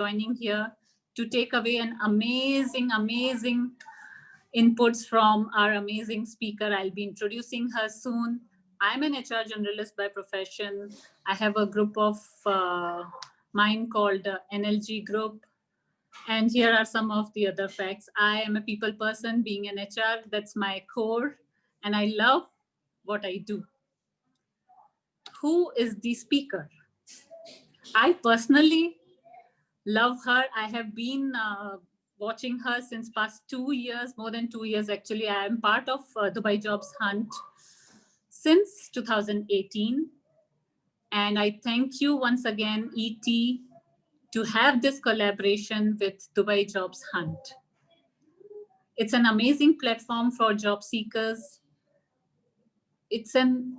joining here to take away an amazing inputs from our amazing speaker. I'll be introducing her soon. I'm an HR generalist by profession. I have a group of mine called NLG Group. And here are some of the other facts. I am a people person, being an HR, that's my core, and I love what I do. Who is the speaker? I personally love her. I have been watching her since past 2 years, more than 2 years actually. I am part of Dubai Jobs Hunt since 2018. And I thank you once again, ET, to have this collaboration with Dubai Jobs Hunt. It's an amazing platform for job seekers. It's an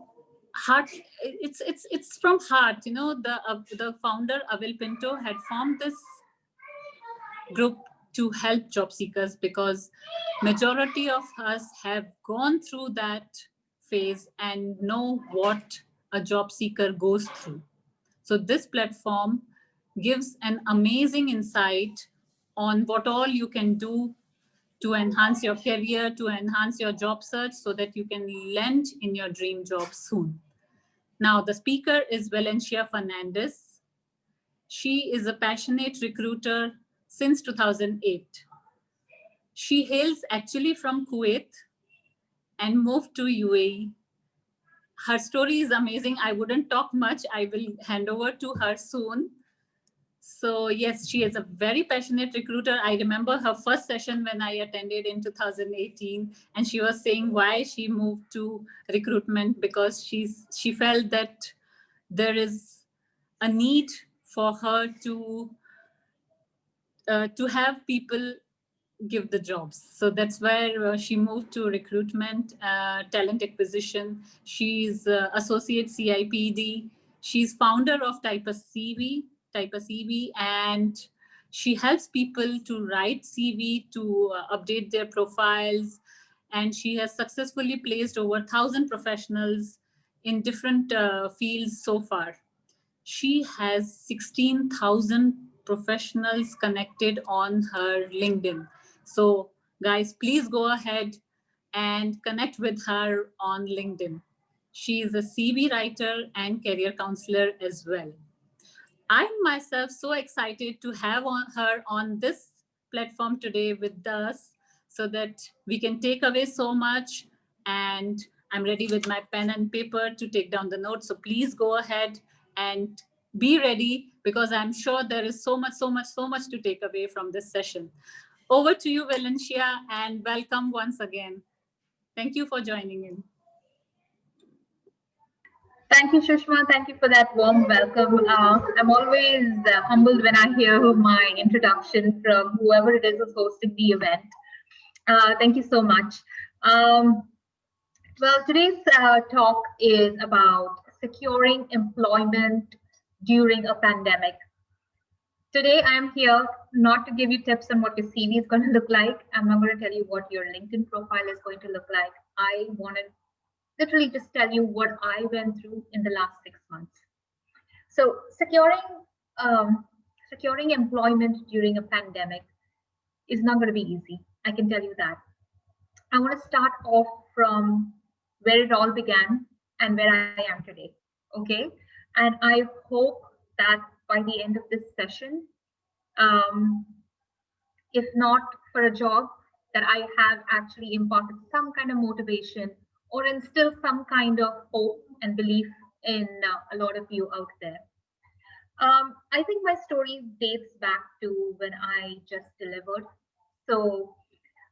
heart. It's from heart. You know, the founder Avil Pinto had formed this group to help job seekers because majority of us have gone through that phase and know what a job seeker goes through. So this platform gives an amazing insight on what all you can do to enhance your career, to enhance your job search so that you can land in your dream job soon. Now, the speaker is Valencia Fernandez. She is a passionate recruiter since 2008. She hails actually from Kuwait and moved to UAE. Her story is amazing. I wouldn't talk much. I will hand over to her soon. So yes, she is a very passionate recruiter. I remember her first session when I attended in 2018, and she was saying why she moved to recruitment because she felt that there is a need for her to have people give the jobs. So that's where she moved to recruitment, talent acquisition. She's associate CIPD. She's founder of Type A CV, and she helps people to write CV, to update their profiles. And she has successfully placed over 1,000 professionals in different fields so far. She has 16,000 professionals connected on her LinkedIn. So guys, please go ahead and connect with her on LinkedIn. She is a CV writer and career counselor as well. I'm myself so excited to have her on this platform today with us so that we can take away so much. And I'm ready with my pen and paper to take down the notes. So please go ahead and be ready because I'm sure there is so much to take away from this session. Over to you, Valencia, and welcome once again. Thank you for joining in. Thank you, Shushma. Thank you for that warm welcome. I'm always humbled when I hear my introduction from whoever it is who's hosting the event. Thank you so much. Well, today's talk is about securing employment during a pandemic. Today, I'm here not to give you tips on what your CV is going to look like. I'm not going to tell you what your LinkedIn profile is going to look like. I want to literally just tell you what I went through in the last 6 months. So securing employment during a pandemic is not going to be easy. I can tell you that. I want to start off from where it all began and where I am today. Okay. And I hope that by the end of this session, if not for a job, that I have actually imparted some kind of motivation or instill some kind of hope and belief in a lot of you out there. I think my story dates back to when I just delivered. So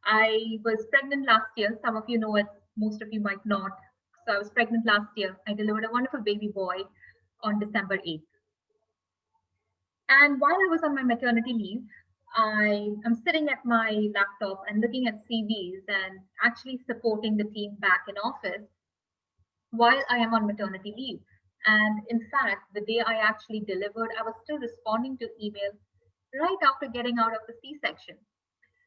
I was pregnant last year. Some of you know it, most of you might not. So I was pregnant last year. I delivered a wonderful baby boy on December 8th. And while I was on my maternity leave, I am sitting at my laptop and looking at CVs and actually supporting the team back in office while I am on maternity leave. And in fact, the day I actually delivered, I was still responding to emails right after getting out of the C-section.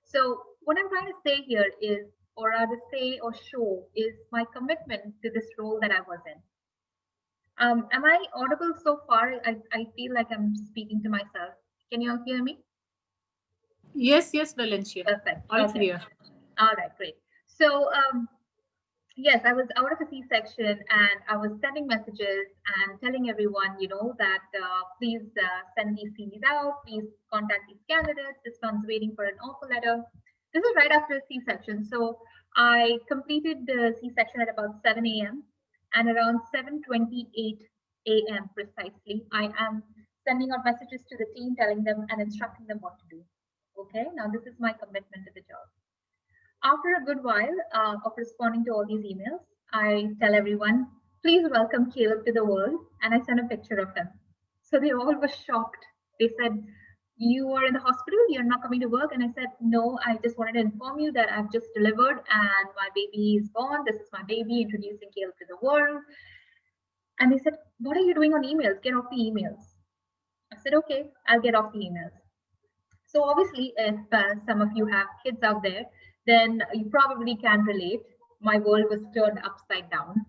So what I'm trying to say here is, or rather say or show, is my commitment to this role that I was in. Am I audible so far? I feel like I'm speaking to myself. Can you all hear me? Yes, yes, Valencia. Perfect. All Okay. clear. All right, great. So, yes, I was out of a C-section and I was sending messages and telling everyone, that please send these CVs out, please contact these candidates. This one's waiting for an offer letter. This is right after a C-section. So I completed the C-section at about 7 a.m. and around 7:28 a.m. precisely, I am sending out messages to the team, telling them and instructing them what to do. Okay, now this is my commitment to the job. After a good while of responding to all these emails, I tell everyone, please welcome Caleb to the world. And I send a picture of him. So they all were shocked. They said, you are in the hospital, you're not coming to work. And I said, no, I just wanted to inform you that I've just delivered and my baby is born. This is my baby, introducing Caleb to the world. And they said, what are you doing on emails? Get off the emails. I said, okay, I'll get off the emails. So obviously, if some of you have kids out there, then you probably can relate. My world was turned upside down.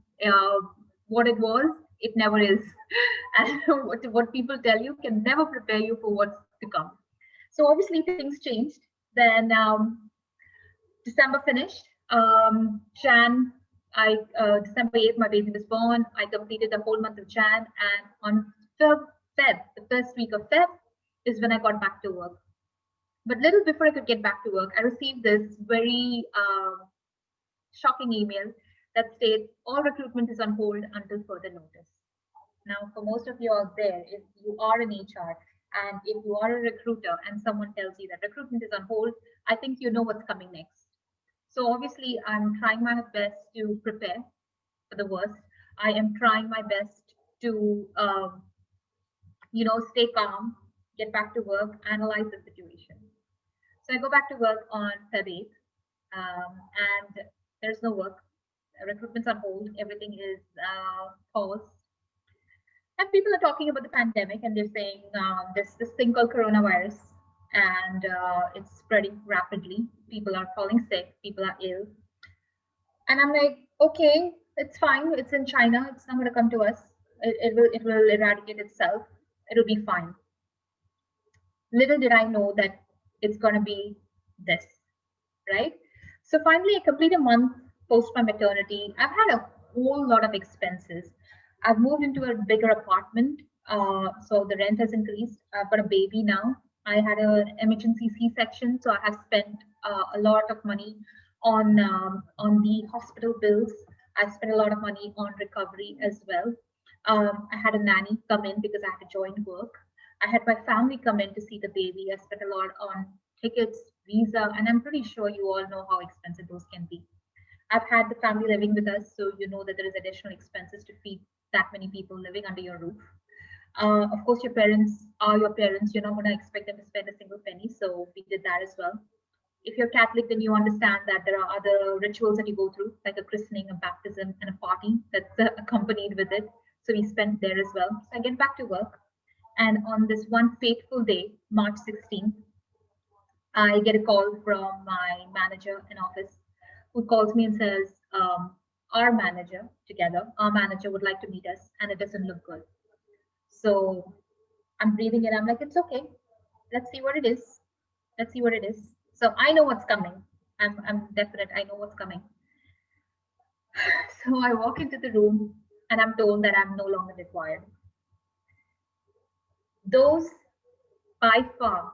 What it was, it never is. And what people tell you can never prepare you for what's to come. So obviously, things changed. Then December finished. December 8th, my baby was born. I completed the whole month of Jan. And on Feb, the first week of Feb, is when I got back to work. But little before I could get back to work, I received this very shocking email that states all recruitment is on hold until further notice. Now, for most of you out there, if you are in HR and if you are a recruiter and someone tells you that recruitment is on hold, I think you know what's coming next. So obviously, I'm trying my best to prepare for the worst. I am trying my best to, stay calm, get back to work, analyze the situation. So I go back to work on Feb 8th, and there's no work. Recruitment's on hold. Everything is paused. And people are talking about the pandemic, and they're saying there's this thing called coronavirus, and it's spreading rapidly. People are falling sick. People are ill. And I'm like, okay, it's fine. It's in China. It's not going to come to us. It will eradicate itself. It'll be fine. Little did I know that it's going to be this, right? So finally, I complete a month post my maternity. I've had a whole lot of expenses. I've moved into a bigger apartment, so the rent has increased. I've got a baby now. I had an emergency C-section, so I have spent a lot of money on the hospital bills. I spent a lot of money on recovery as well. I had a nanny come in because I had to join work. I had my family come in to see the baby. I spent a lot on tickets, visa, and I'm pretty sure you all know how expensive those can be. I've had the family living with us, so you know that there is additional expenses to feed that many people living under your roof. Of course, your parents are your parents. You're not going to expect them to spend a single penny, so we did that as well. If you're Catholic, then you understand that there are other rituals that you go through, like a christening, a baptism, and a party that's accompanied with it. So we spent there as well. So I get back to work. And on this one fateful day, March 16th, I get a call from my manager in office who calls me and says, our manager would like to meet us and it doesn't look good. So I'm breathing in. I'm like, it's okay. Let's see what it is. Let's see what it is. So I know what's coming. I'm definite. I know what's coming. So I walk into the room and I'm told that I'm no longer required. Those by far,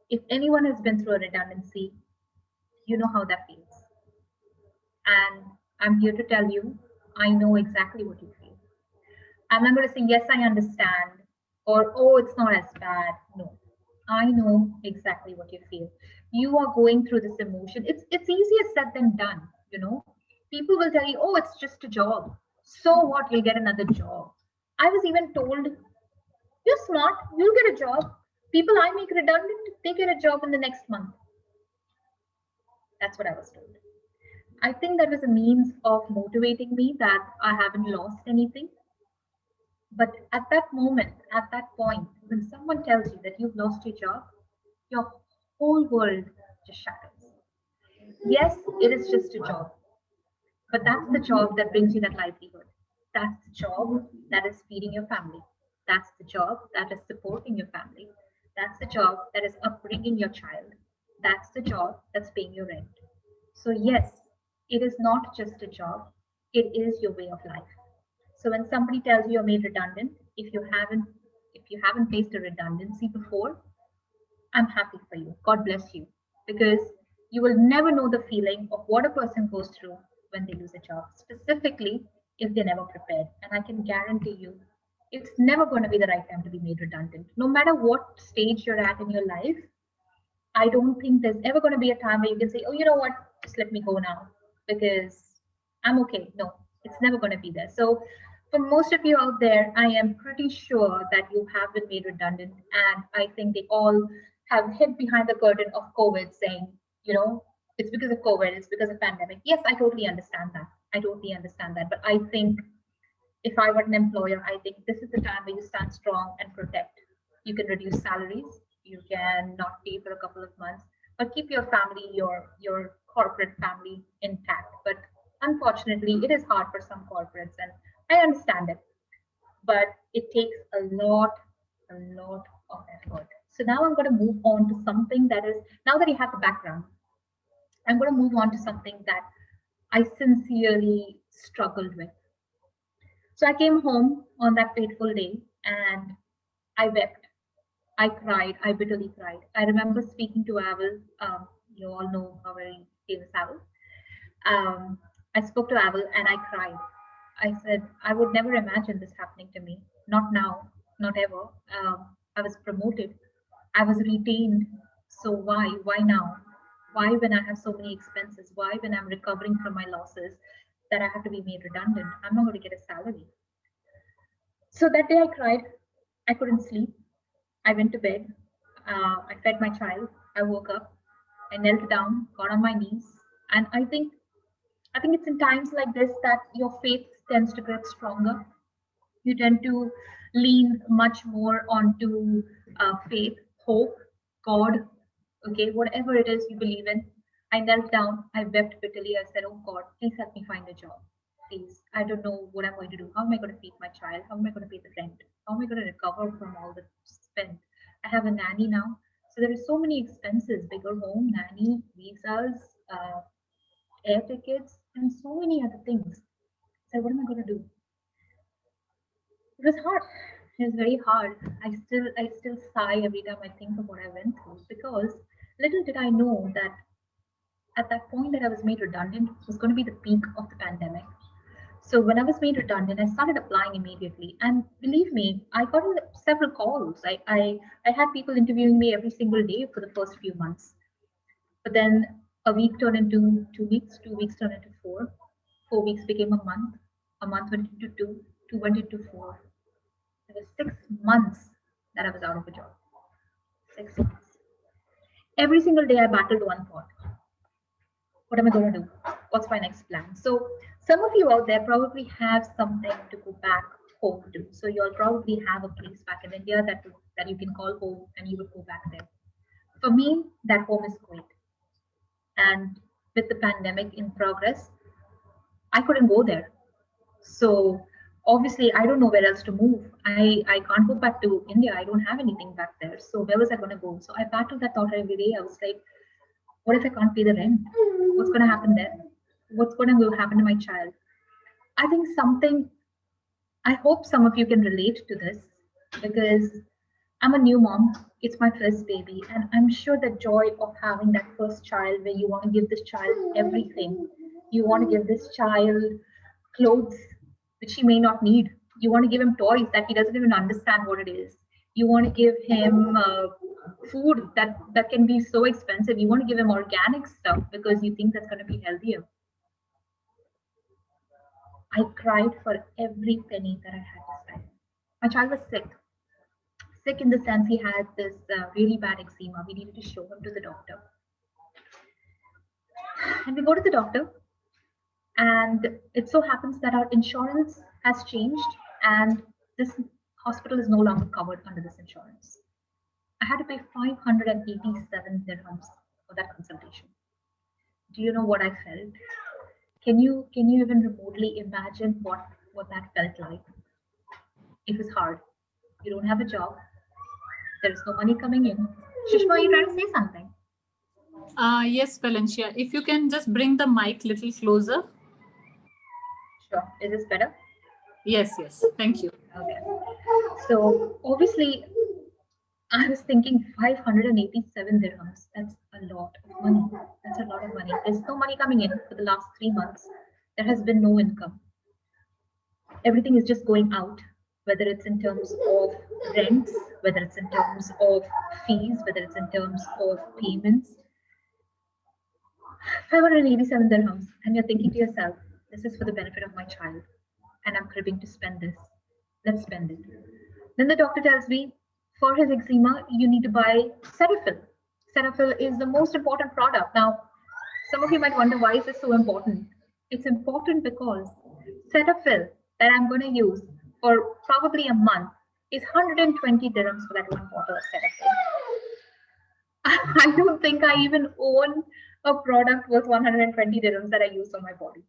if anyone has been through a redundancy, you know how that feels. And I'm here to tell you, I know exactly what you feel. I'm not going to say, yes, I understand, or, oh, it's not as bad. No, I know exactly what you feel. You are going through this emotion. It's easier said than done, People will tell you, oh, it's just a job. So what? You'll get another job. I was even told, you're smart, you'll get a job. People I make redundant, they get a job in the next month. That's what I was told. I think that was a means of motivating me that I haven't lost anything. But at that moment, at that point, when someone tells you that you've lost your job, your whole world just shatters. Yes, it is just a job, but that's the job that brings you that livelihood. That's the job that is feeding your family. That's the job that is supporting your family. That's the job that is upbringing your child. That's the job that's paying your rent. So, yes, it is not just a job, it is your way of life. So when somebody tells you you're made redundant, if you haven't faced a redundancy before, I'm happy for you. God bless you. Because you will never know the feeling of what a person goes through when they lose a job, specifically if they're never prepared. And I can guarantee you, it's never going to be the right time to be made redundant. No matter what stage you're at in your life, I don't think there's ever going to be a time where you can say, oh, you know what, just let me go now because I'm okay. No, it's never going to be there. So, for most of you out there, I am pretty sure that you have been made redundant. And I think they all have hid behind the curtain of COVID saying, it's because of COVID, it's because of pandemic. Yes, I totally understand that. I totally understand that. But I think if I were an employer, I think this is the time where you stand strong and protect. You can reduce salaries, you can not pay for a couple of months, but keep your family, your corporate family intact. But unfortunately, it is hard for some corporates, and I understand it. But it takes a lot of effort. So now I'm going to move on to something that is, now that you have the background, I'm going to move on to something that I sincerely struggled with. So I came home on that fateful day and I wept. I cried. I bitterly cried. I remember speaking to Aval. You all know our very famous Aval. I spoke to Aval and I cried. I said, I would never imagine this happening to me. Not now, not ever. I was promoted. I was retained. So why? Why now? Why when I have so many expenses? Why when I'm recovering from my losses that I have to be made redundant? I'm not going to get a salary. So that day I cried. I couldn't sleep. I went to bed. I fed my child. I woke up. I knelt down, got on my knees, and I think it's in times like this that your faith tends to get stronger. You tend to lean much more onto faith, hope, God, okay, whatever it is you believe in. I knelt down, I wept bitterly. I said, oh God, please help me find a job. Please, I don't know what I'm going to do. How am I going to feed my child? How am I going to pay the rent? How am I going to recover from all the spent? I have a nanny now. So there are so many expenses, bigger home, nanny, visas, air tickets, and so many other things. So what am I going to do? It was hard. It was very hard. I still sigh every time I think of what I went through because little did I know that at that point that I was made redundant was going to be the peak of the pandemic. So when I was made redundant, I started applying immediately. And believe me, I got several calls. I had people interviewing me every single day for the first few months. But then a week turned into 2 weeks, 2 weeks turned into 4 weeks became a month went into two went into 4. It was 6 months that I was out of a job. 6 months. Every single day I battled one thought. What am I going to do? What's my next plan? So some of you out there probably have something to go back home to. So you'll probably have a place back in India that you can call home and you would go back there. For me, that home is Kuwait. And with the pandemic in progress, I couldn't go there. So obviously, I don't know where else to move. I can't go back to India. I don't have anything back there. So where was I going to go? So I battled that thought every day. I was like, what if I can't pay the rent? What's going to happen there? What's going to happen to my child? I think I hope some of you can relate to this because I'm a new mom. It's my first baby. And I'm sure the joy of having that first child where you want to give this child everything. You want to give this child clothes which he may not need. You want to give him toys that he doesn't even understand what it is. You want to give him food that can be so expensive. You want to give him organic stuff because you think that's going to be healthier. I cried for every penny that I had to spend. My child was sick in the sense he had this really bad eczema. We needed to show him to the doctor. And we go to the doctor, and it so happens that our insurance has changed, and this hospital is no longer covered under this insurance. I had to pay 587 dirhams for that consultation. Do you know what I felt? Can you even remotely imagine what that felt like? It was hard. You don't have a job. There is no money coming in. Sushma, are you trying to say something? Yes, Valencia. If you can just bring the mic little closer. Sure. Is this better? Yes, yes. Thank you. Okay. So obviously, I was thinking 587 dirhams. That's a lot of money. That's a lot of money. There's no money coming in for the last 3 months. There has been no income. Everything is just going out, whether it's in terms of rents, whether it's in terms of fees, whether it's in terms of payments. 587 dirhams, and you're thinking to yourself, this is for the benefit of my child, and I'm cribbing to spend this. Let's spend it. Then the doctor tells me, for his eczema, you need to buy Cetaphil. Cetaphil is the most important product. Now, some of you might wonder, why is this so important? It's important because Cetaphil that I'm going to use for probably a month is 120 dirhams for that one bottle of Cetaphil. I don't think I even own a product worth 120 dirhams that I use on my body.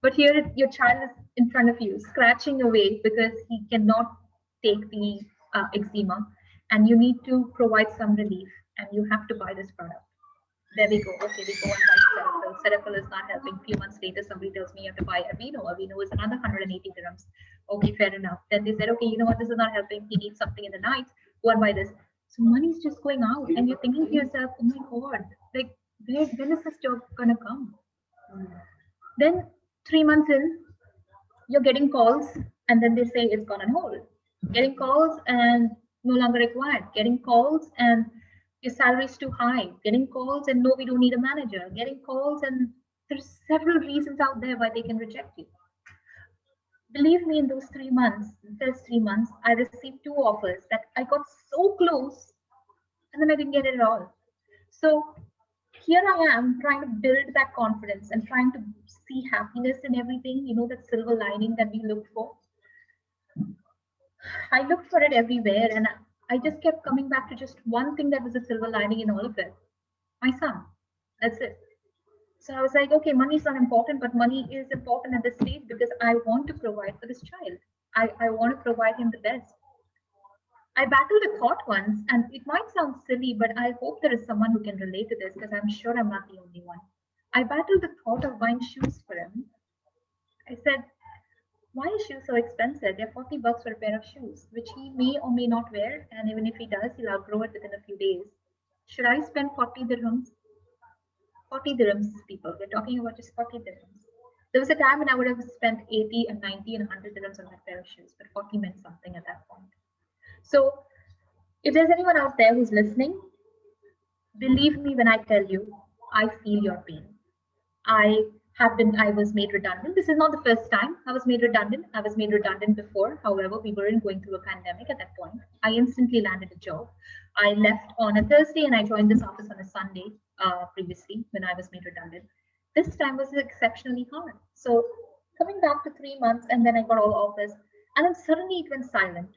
But here, your child is in front of you, scratching away because he cannot take the eczema, and you need to provide some relief, and you have to buy this product. There we go. Okay, we go and buy Cetaphil. Cetaphil is not helping. A few months later, somebody tells me you have to buy Aveeno. Aveeno is another 180 dirhams. Okay, fair enough. Then they said, okay, you know what? This is not helping. He needs something in the night. Go and buy this. So money is just going out, and you're thinking to yourself, oh my God, like, when is this job gonna come? Then 3 months in, you're getting calls, and then they say it's gone on hold. Getting calls and no longer required. Getting calls and your salary is too high. Getting calls and no, we don't need a manager. Getting calls and there's several reasons out there why they can reject you. Believe me, in those 3 months, the first 3 months, I received 2 offers that I got so close, and then I didn't get it at all. So here I am trying to build that confidence and trying to see happiness in everything, that silver lining that we look for. I looked for it everywhere, and I just kept coming back to just one thing that was a silver lining in all of it: my son. That's it. So I was like, okay, money is not important, but money is important at this stage because I want to provide for this child. I want to provide him the best. I battled a thought once, and it might sound silly, but I hope there is someone who can relate to this because I'm sure I'm not the only one. I battled the thought of buying shoes for him. I said, why is shoes so expensive? They're 40 bucks for a pair of shoes, which he may or may not wear. And even if he does, he'll outgrow it within a few days. Should I spend 40 dirhams? 40 dirhams, people. We're talking about just 40 dirhams. There was a time when I would have spent 80 and 90 and 100 dirhams on that pair of shoes, but 40 meant something at that point. So if there's anyone out there who's listening, believe me when I tell you, I feel your pain. I was made redundant. This is not the first time I was made redundant. I was made redundant before. However, we weren't going through a pandemic at that point. I instantly landed a job. I left on a Thursday and I joined this office on a Sunday previously when I was made redundant. This time was exceptionally hard. So coming back to 3 months, and then I got all offers, and then suddenly it went silent.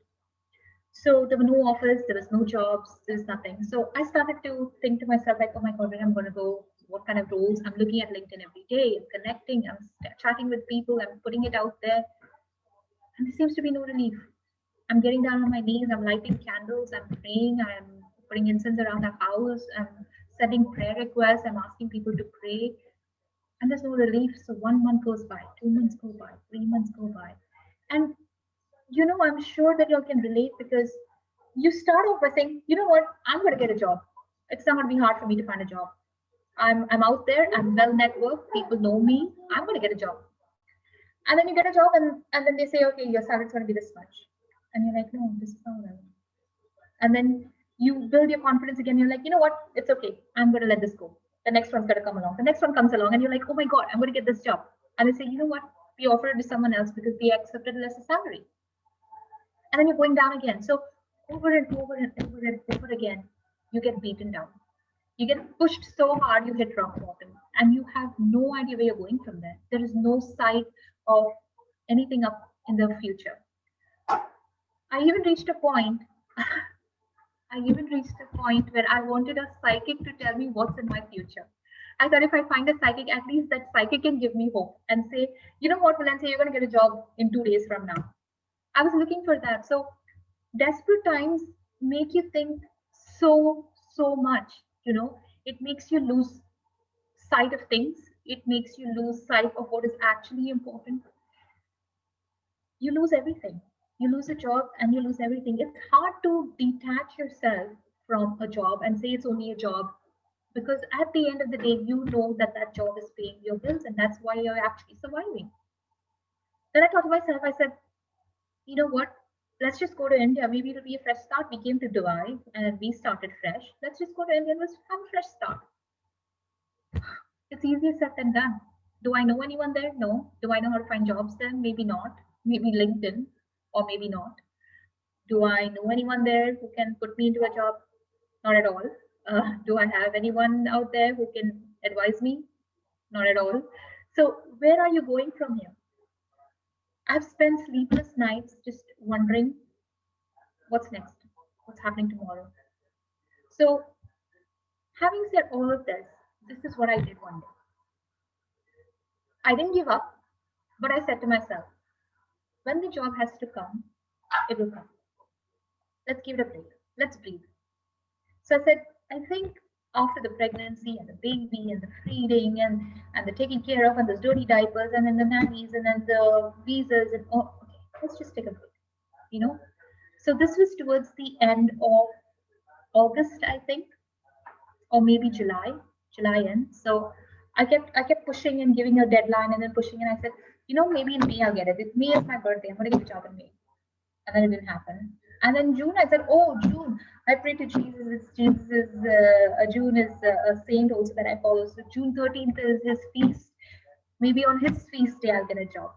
So there were no offers, there was no jobs, there was nothing. So I started to think to myself, like, oh my God, where I'm going to go, what kind of roles. I'm looking at LinkedIn every day, I'm connecting, I'm chatting with people, I'm putting it out there. And there seems to be no relief. I'm getting down on my knees, I'm lighting candles, I'm praying, I'm putting incense around the house, I'm sending prayer requests, I'm asking people to pray. And there's no relief. So 1 month goes by, 2 months go by, 3 months go by. And I'm sure that you all can relate because you start off by saying, you know what, I'm going to get a job. It's not going to be hard for me to find a job. I'm out there, I'm well networked, people know me, I'm going to get a job. And then you get a job and then they say, okay, your salary is going to be this much. And you're like, no, this is not what I want. And then you build your confidence again. You're like, you know what, it's okay. I'm going to let this go. The next one's going to come along. The next one comes along and you're like, oh my God, I'm going to get this job. And they say, you know what, we offer it to someone else because they accepted lesser salary. And then you're going down again. So over and over and over and over again, you get beaten down. You get pushed so hard, you hit rock bottom, and you have no idea where you're going from there. There is no sight of anything up in the future. I even reached a point where I wanted a psychic to tell me what's in my future. I thought if I find a psychic, at least that psychic can give me hope and say, you know what, Valencia, you're going to get a job in 2 days from now. I was looking for that. So desperate times make you think so much. It makes you lose sight of things. It makes you lose sight of what is actually important. You lose everything. You lose a job and you lose everything. It's hard to detach yourself from a job and say it's only a job, because at the end of the day, you know that that job is paying your bills and that's why you're actually surviving. Then I thought to myself, I said, you know what? Let's just go to India. Maybe it'll be a fresh start. We came to Dubai and we started fresh. Let's just go to India and let's have a fresh start. It's easier said than done. Do I know anyone there? No. Do I know how to find jobs there? Maybe not. Maybe LinkedIn, or maybe not. Do I know anyone there who can put me into a job? Not at all. Do I have anyone out there who can advise me? Not at all. So, where are you going from here? I've spent sleepless nights just wondering what's next, what's happening tomorrow. So, having said all of this, this is what I did one day. I didn't give up, but I said to myself, when the job has to come, it will come. Let's give it a break. Let's breathe. So I said, I think after the pregnancy and the baby and the feeding and the taking care of and those dirty diapers and then the nannies and then the visas and oh, okay, let's just take a break. You know. So this was towards the end of August, I think, or maybe July end. So I kept pushing and giving a deadline and then pushing, and I said, maybe in May I'll get it. May is my birthday. I'm gonna get a job in May. And then it didn't happen. And then June, I said, oh, June. I pray to Jesus. Jesus is June is a saint also that I follow. So June 13th is his feast. Maybe on his feast day I'll get a job.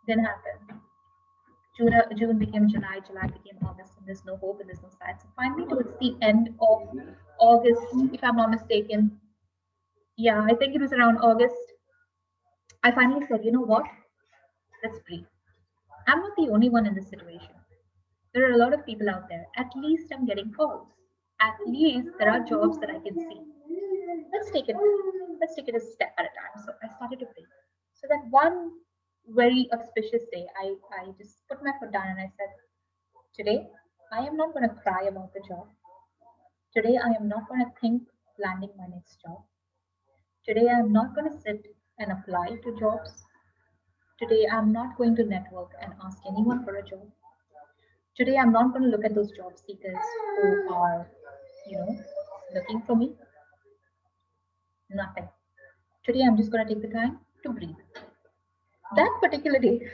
Didn't happen. June became July. July became August, and there's no hope and there's no sign. So finally, towards the end of August, if I'm not mistaken, yeah, I think it was around August, I finally said, you know what? Let's breathe. I'm not the only one in this situation. There are a lot of people out there. At least I'm getting calls. At least there are jobs that I can see. Let's take it. Let's take it a step at a time. So I started to pray. So that one very auspicious day, I just put my foot down and I said, today I am not going to cry about the job. Today I am not going to think landing my next job. Today I am not going to sit and apply to jobs. Today I'm not going to network and ask anyone for a job. Today I'm not going to look at those job seekers who are, looking for me. Nothing. Today I'm just going to take the time to breathe. That particular day,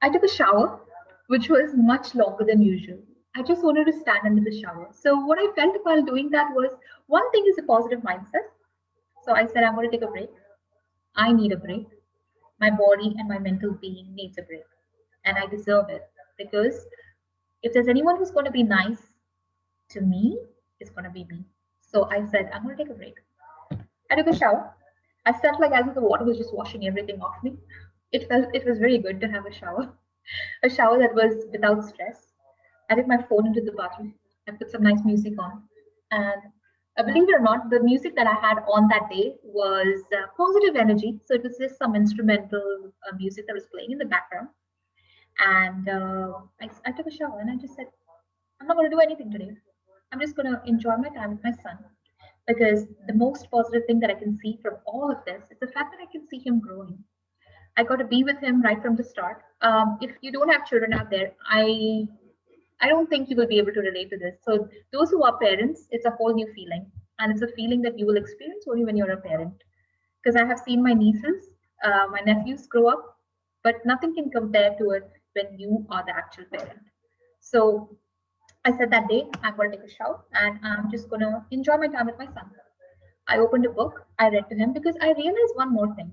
I took a shower, which was much longer than usual. I just wanted to stand under the shower. So what I felt while doing that was, one thing is a positive mindset. So I said, I'm going to take a break. I need a break. My body and my mental being needs a break. And I deserve it, because if there's anyone who's going to be nice to me, it's going to be me. So I said, I'm going to take a break. I took a shower. I felt like as if the water was just washing everything off me. It was very good to have a shower that was without stress. I took my phone into the bathroom. I put some nice music on, and believe it or not, the music that I had on that day was positive energy. So it was just some instrumental music that was playing in the background. And I took a shower and I just said, I'm not going to do anything today. I'm just going to enjoy my time with my son, because the most positive thing that I can see from all of this is the fact that I can see him growing. I got to be with him right from the start. If you don't have children out there, I don't think you will be able to relate to this. So those who are parents, it's a whole new feeling, and it's a feeling that you will experience only when you're a parent. Because I have seen my nieces, my nephews grow up, but nothing can compare to it when you are the actual parent. So I said that day, I'm going to take a shower and I'm just going to enjoy my time with my son. I opened a book, I read to him, because I realized one more thing.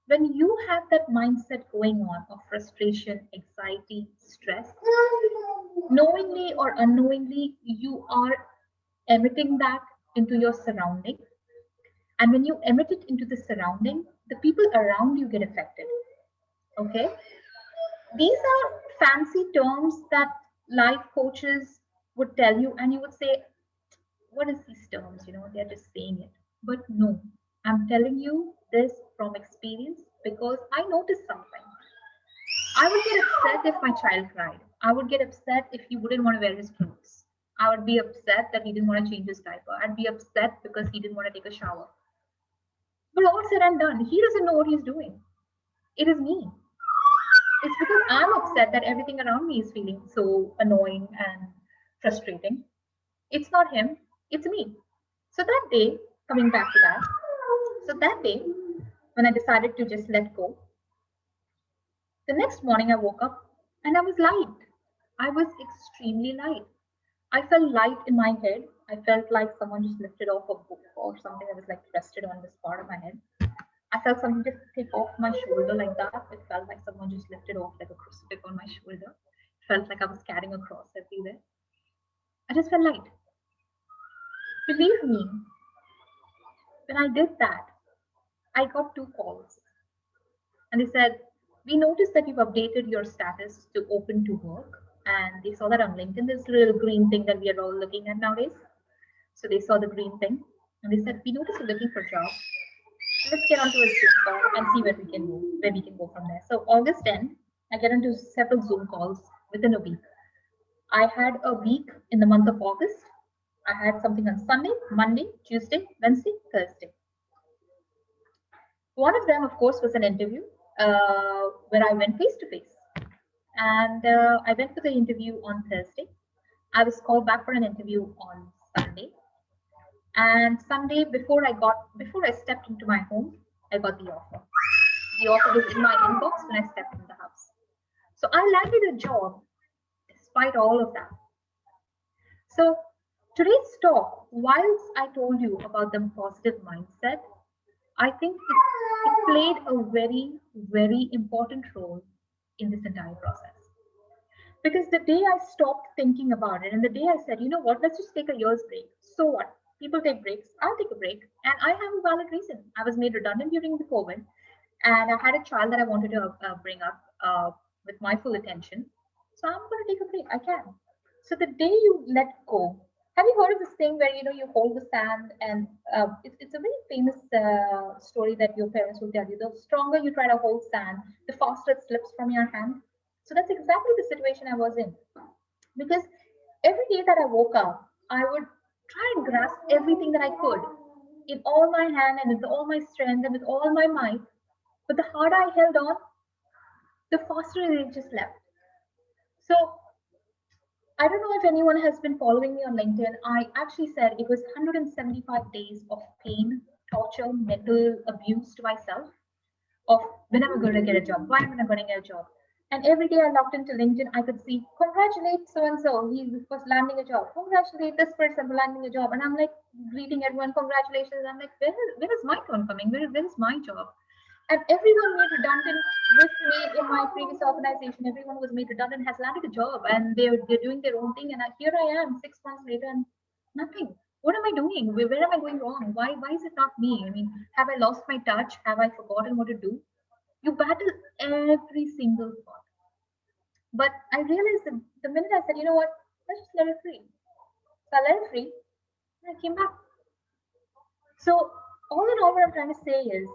When you have that mindset going on of frustration, anxiety, stress, knowingly or unknowingly, you are emitting that into your surrounding. And when you emit it into the surrounding, the people around you get affected. Okay? These are fancy terms that life coaches would tell you, and you would say, what is these terms? They're just saying it. But no, I'm telling you this from experience, because I noticed something. I would get upset if my child cried. I would get upset if he wouldn't want to wear his clothes. I would be upset that he didn't want to change his diaper. I'd be upset because he didn't want to take a shower. But all said and done, he doesn't know what he's doing. It is me. It's because I'm upset that everything around me is feeling so annoying and frustrating. It's not him, it's me. So that day, coming back to that, so that day, when I decided to just let go, the next morning I woke up and I was light. I was extremely light. I felt light in my head. I felt like someone just lifted off a book or something that was like rested on this part of my head. I felt something just take off my shoulder like that. It felt like someone just lifted off like a crucifix on my shoulder. It felt like I was carrying a cross everywhere. I just felt light. Believe me, when I did that, I got 2 calls. And they said, we noticed that you've updated your status to open to work. And they saw that on LinkedIn, this little green thing that we are all looking at nowadays. So they saw the green thing and they said, we noticed you're looking for jobs. Let's get onto a Zoom call and see where we can go from there. So August 10th, I get into several Zoom calls within a week. I had a week in the month of August. I had something on Sunday, Monday, Tuesday, Wednesday, Thursday. One of them, of course, was an interview where I went face to face. And I went for the interview on Thursday. I was called back for an interview on Sunday. And Sunday, before I stepped into my home, I got the offer. The offer was in my inbox when I stepped in the house. So I landed a job despite all of that. So today's talk, whilst I told you about the positive mindset, I think it played a very, very important role in this entire process. Because the day I stopped thinking about it and the day I said, you know what, let's just take a year's break. So what? People take breaks. I'll take a break. And I have a valid reason. I was made redundant during the COVID and I had a child that I wanted to bring up with my full attention. So I'm going to take a break. I can. So the day you let go, have you heard of this thing where you hold the sand and it's a very famous story that your parents will tell you. The stronger you try to hold sand, the faster it slips from your hand. So that's exactly the situation I was in. Because every day that I woke up, I would try and grasp everything that I could in all my hand and with all my strength and with all my might. But the harder I held on, the faster it just left. So I don't know if anyone has been following me on LinkedIn. I actually said it was 175 days of pain, torture, mental abuse to myself of when am I going to get a job? Why am I going to get a job? And every day I logged into LinkedIn, I could see, congratulate so and so, he was landing a job. Congratulate this person for landing a job. And I'm like greeting everyone, congratulations. I'm like, where is my turn coming? Where is my job? And everyone made redundant with me in my previous organization. Everyone who was made redundant has landed a job and they're doing their own thing. And here I am 6 months later and nothing. What am I doing? Where am I going wrong? Why is it not me? I mean, have I lost my touch? Have I forgotten what to do? You battle every single thought. But I realized the minute I said, you know what, let's just let it free. So I let it free and I came back. So all in all, what I'm trying to say is,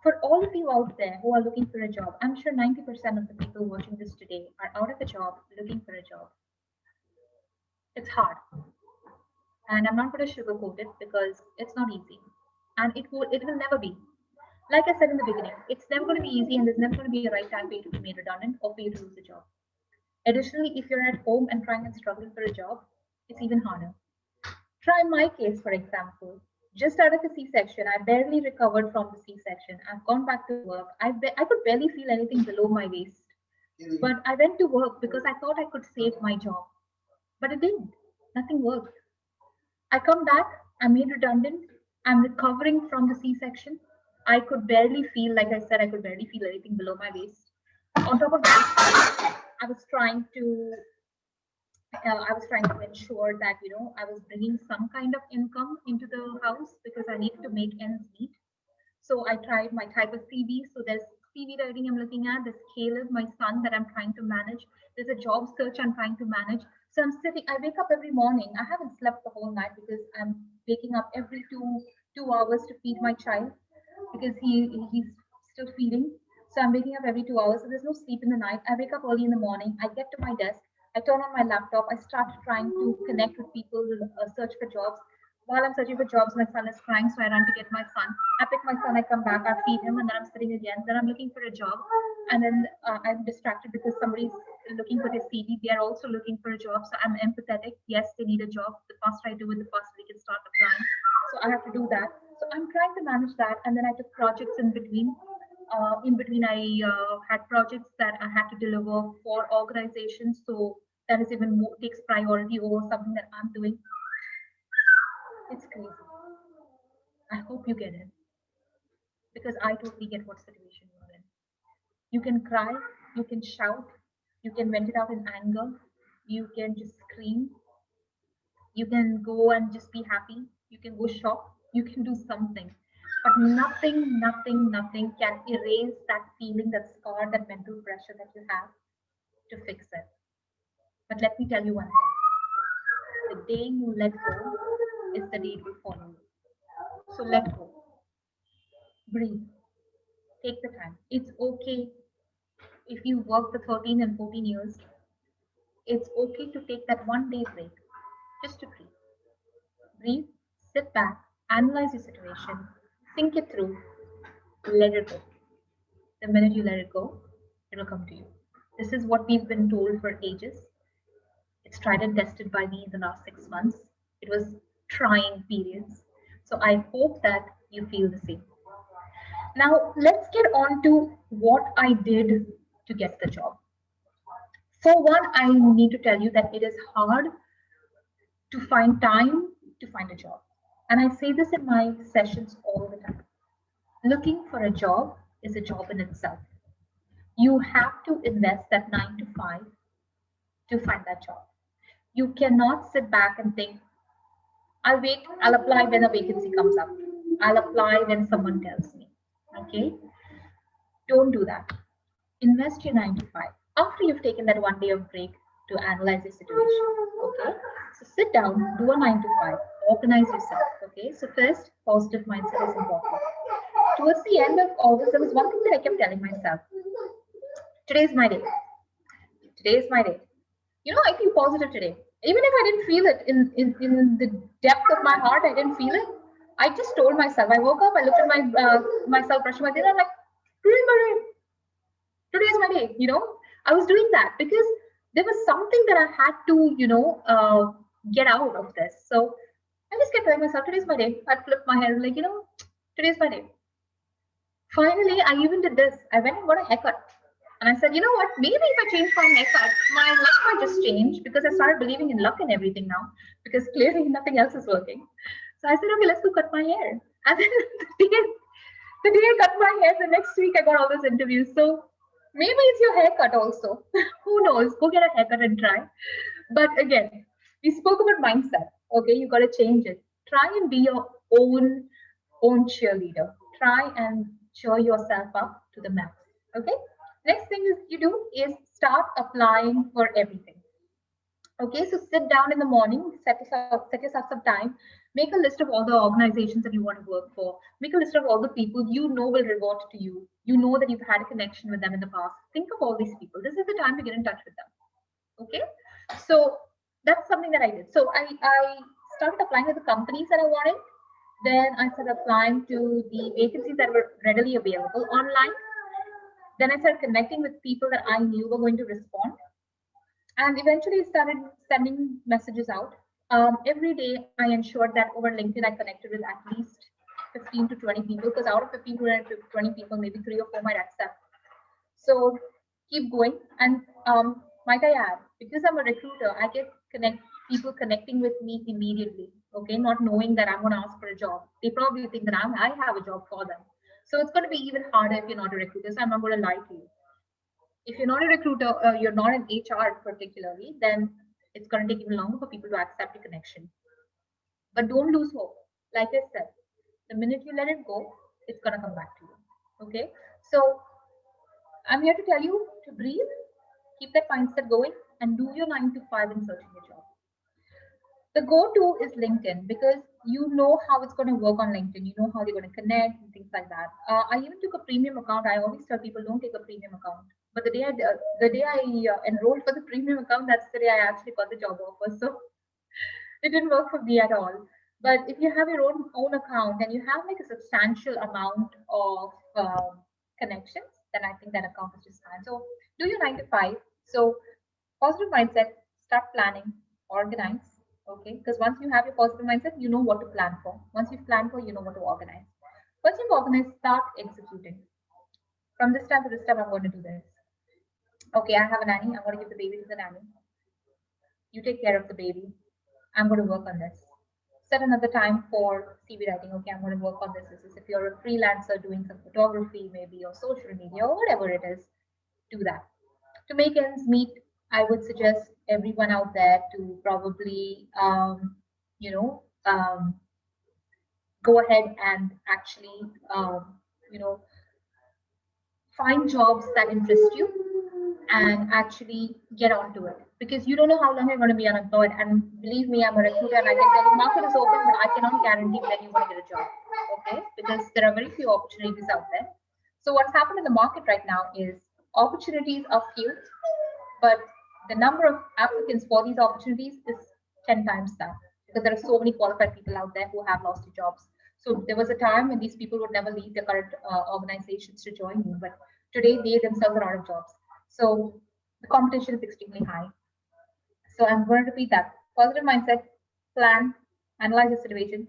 for all of you out there who are looking for a job, I'm sure 90% of the people watching this today are out of a job, looking for a job. It's hard. And I'm not going to sugarcoat it because it's not easy. And it will never be. Like I said in the beginning, it's never going to be easy and there's never going to be a right time for you to be made redundant or for you to lose a job. Additionally, if you're at home and trying and struggling for a job, it's even harder. Try my case, for example. Just out of a C-section, I barely recovered from the C-section. I've gone back to work. I could barely feel anything below my waist. But I went to work because I thought I could save my job. But it didn't. Nothing worked. I come back, I'm made redundant. I'm recovering from the C-section. I could barely feel, like I said, I could barely feel anything below my waist. On top of that, I was trying to ensure that I was bringing some kind of income into the house because I needed to make ends meet. So I tried my type of CV. So there's CV writing I'm looking at. There's Caleb, my son, that I'm trying to manage. There's a job search I'm trying to manage. So I'm sitting. I wake up every morning. I haven't slept the whole night because I'm waking up every two hours to feed my child because he's still feeding. So I'm waking up every 2 hours. So there's no sleep in the night. I wake up early in the morning. I get to my desk. I turn on my laptop, I start trying to connect with people, search for jobs. While I'm searching for jobs, my son is crying, so I run to get my son. I pick my son, I come back, I feed him, and then I'm sitting again. Then I'm looking for a job, and then I'm distracted because somebody's looking for their CV. They are also looking for a job, so I'm empathetic. Yes, they need a job. The faster I do it, the faster we can start applying. So I have to do that. So I'm trying to manage that, and then I took projects in between. I had projects that I had to deliver for organizations, so that is even more takes priority over something that I'm doing. It's crazy. I hope you get it because I totally get what situation you're in. You can cry, you can shout, you can vent it out in anger, you can just scream, you can go and just be happy, you can go shop, you can do something. But nothing can erase that feeling, that scar, that mental pressure that you have to fix it. But let me tell you one thing, the day you let go is the day it will follow you. So let go, breathe, take the time. It's okay if you work for 13 and 14 years, it's okay to take that 1 day break just to breathe. Breathe, sit back, analyze your situation, think it through, let it go. The minute you let it go, it'll come to you. This is what we've been told for ages. It's tried and tested by me in the last 6 months. It was trying periods. So I hope that you feel the same. Now, let's get on to what I did to get the job. For one, I need to tell you that it is hard to find time to find a job. And I say this in my sessions all the time. Looking for a job is a job in itself. You have to invest that 9 to 5 to find that job. You cannot sit back and think, I'll wait, I'll apply when a vacancy comes up. I'll apply when someone tells me. Okay? Don't do that. Invest your 9 to 5 after you've taken that 1 day of break to analyze the situation. Okay? So sit down, do a 9 to 5, organize yourself. Okay? So first, positive mindset is important. Towards the end of August, there was one thing that I kept telling myself. Today is my day. Today is my day. You know, I feel positive today. Even if I didn't feel it in the depth of my heart, I didn't feel it. I just told myself. I woke up, I looked at myself, brushing my teeth, I'm like, today's my day. Today's my day. I was doing that because there was something that I had to, get out of this. So I just kept telling myself, today's my day. I'd flip my hair, like, today's my day. Finally, I even did this. I went and got a haircut. And I said, you know what? Maybe if I change my haircut, my luck might just change because I started believing in luck and everything now because clearly nothing else is working. So I said, okay, let's go cut my hair. And then the day I cut my hair, the next week I got all those interviews. So maybe it's your haircut also. Who knows? Go get a haircut and try. But again, we spoke about mindset. Okay, you got to change it. Try and be your own cheerleader. Try and cheer yourself up to the max. Okay. Next thing you do is start applying for everything. Okay, so sit down in the morning, set yourself some time, make a list of all the organizations that you want to work for, make a list of all the people you know will revert to you. You know that you've had a connection with them in the past. Think of all these people. This is the time to get in touch with them. Okay, so that's something that I did. So I started applying to the companies that I wanted. Then I started applying to the vacancies that were readily available online. Then I started connecting with people that I knew were going to respond. And eventually started sending messages out. Every day I ensured that over LinkedIn I connected with at least 15 to 20 people because out of 15 to 20 people, maybe 3 or 4 might accept. So keep going. And might I add, because I'm a recruiter, I get people connecting with me immediately. Okay, not knowing that I'm going to ask for a job. They probably think that I have a job for them. So it's going to be even harder if you're not a recruiter. So I'm not going to lie to you. If you're not a recruiter, you're not in HR particularly, then it's going to take even longer for people to accept the connection. But don't lose hope. Like I said, the minute you let it go, it's going to come back to you. Okay. So I'm here to tell you to breathe, keep that mindset going, and do your 9 to 5 in searching a job. The go-to is LinkedIn because you know how it's going to work on LinkedIn. You know how they're going to connect and things like that. I even took a premium account. I always tell people don't take a premium account. But the day I enrolled for the premium account, that's the day I actually got the job offer. So it didn't work for me at all. But if you have your own account and you have like a substantial amount of connections, then I think that account is just fine. So do your 9 to 5. So positive mindset, start planning, organize. Okay, because once you have your positive mindset, you know what to plan for. Once you've planned for, you know what to organize. Once you've organized, start executing. From this time to this time, I'm going to do this. Okay, I have a nanny. I'm going to give the baby to the nanny. You take care of the baby. I'm going to work on this. Set another time for CV writing. Okay, I'm going to work on this. This is if you're a freelancer doing some photography, maybe or social media or whatever it is, do that. To make ends meet, I would suggest everyone out there to probably, you know, go ahead and actually, you know, find jobs that interest you and actually get onto it because you don't know how long you're going to be unemployed. And believe me, I'm a recruiter and I can tell you market is open, but I cannot guarantee when you're going to get a job. Okay, because there are very few opportunities out there. So what's happened in the market right now is opportunities are few, but the number of applicants for these opportunities is 10 times that because there are so many qualified people out there who have lost their jobs. So there was a time when these people would never leave their current organizations to join you, but today they themselves are out of jobs. So the competition is extremely high. So I'm going to repeat that. Positive mindset, plan, analyze the situation,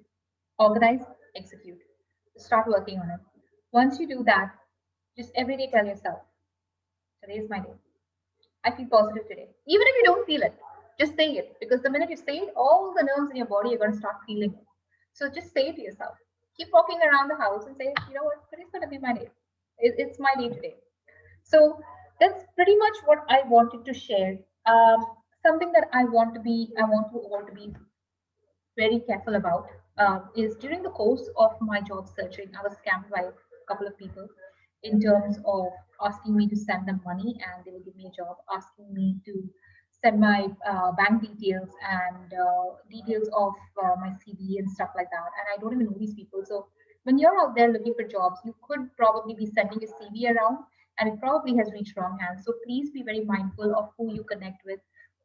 organize, execute. Start working on it. Once you do that, just every day tell yourself, today is my day. I feel positive today. Even if you don't feel it, just say it because the minute you say it, all the nerves in your body are going to start feeling it. So just say it to yourself. Keep walking around the house and say, you know what, today's going to be my day. It's my day today. So that's pretty much what I wanted to share. Something that I want you all to be very careful about is during the course of my job searching, I was scammed by a couple of people in terms of asking me to send them money and they will give me a job, asking me to send my bank details and details of my CV and stuff like that. And I don't even know these people. So when you're out there looking for jobs, you could probably be sending your CV around and it probably has reached wrong hands. So please be very mindful of who you connect with,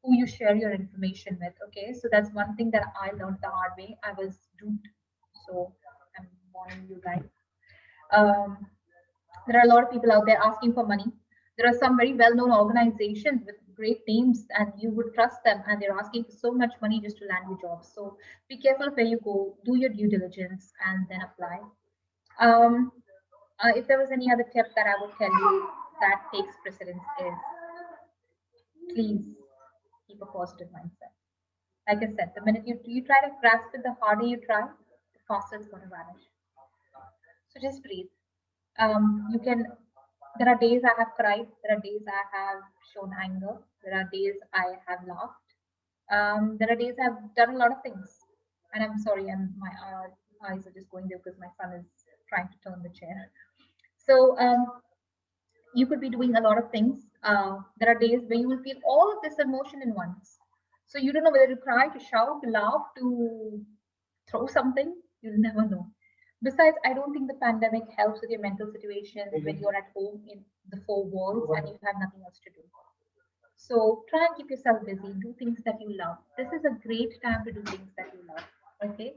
who you share your information with. Okay, so that's one thing that I learned the hard way. I was duped, so I'm warning you guys. um, there are a lot of people out there asking for money. There are some very well-known organizations with great names and you would trust them and they're asking for so much money just to land you jobs. So be careful of where you go, do your due diligence and then apply. um, if there was any other tip that I would tell you that takes precedence is please keep a positive mindset. Like I said, the minute you try to grasp it, the harder you try, the faster it's going to vanish. So just breathe. You can. There are days I have cried. There are days I have shown anger. There are days I have laughed. There are days I've done a lot of things, and I'm sorry. And my eyes are just going there because my son is trying to turn the chair. So you could be doing a lot of things. There are days where you will feel all of this emotion in once. So you don't know whether to cry, to shout, to laugh, to throw something. You'll never know. Besides, I don't think the pandemic helps with your mental situation when you're at home in the four walls and you have nothing else to do. So try and keep yourself busy. Do things that you love. This is a great time to do things that you love. Okay.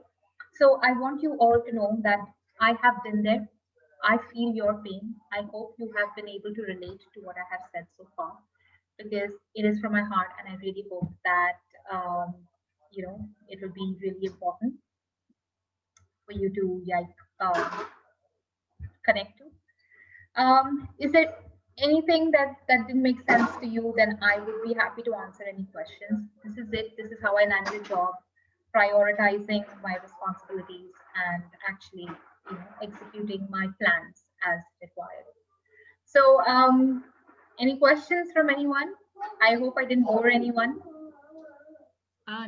So I want you all to know that I have been there. I feel your pain. I hope you have been able to relate to what I have said so far because it is from my heart, and I really hope that um, it will be really important for you to connect to. Is there anything that didn't make sense to you? Then I would be happy to answer any questions. This is it. This is how I landed a job, prioritizing my responsibilities and actually executing my plans as required. So, any questions from anyone? I hope I didn't bore anyone.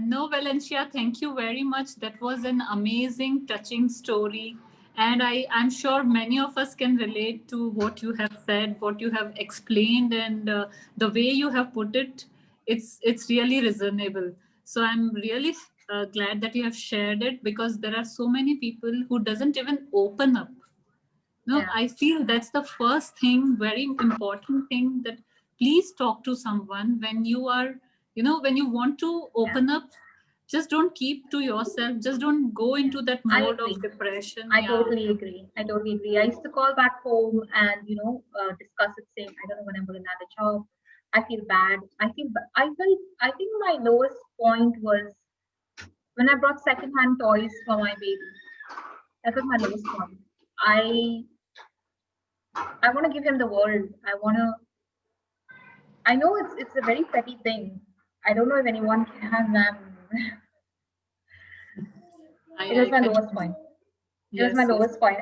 No, Valencia, thank you very much. That was an amazing, touching story. And I'm sure many of us can relate to what you have said, what you have explained, and the way you have put it. It's really reasonable. So I'm really glad that you have shared it because there are so many people who doesn't even open up No, Yeah. I feel that's the first thing, very important thing, that please talk to someone when you are, when you want to open up. Just don't keep to yourself. Just don't go Yeah. into that I mode agree. of depression. I Yeah. totally agree. I totally agree. I used to call back home and discuss it, saying, I don't know when I'm going to land a job. I feel bad. I think my lowest point was when I brought secondhand toys for my baby. That was my lowest point. I I want to give him the world. I know it's a very petty thing. I don't know if anyone can. It was my I lowest point. It was my yes, yes. lowest point.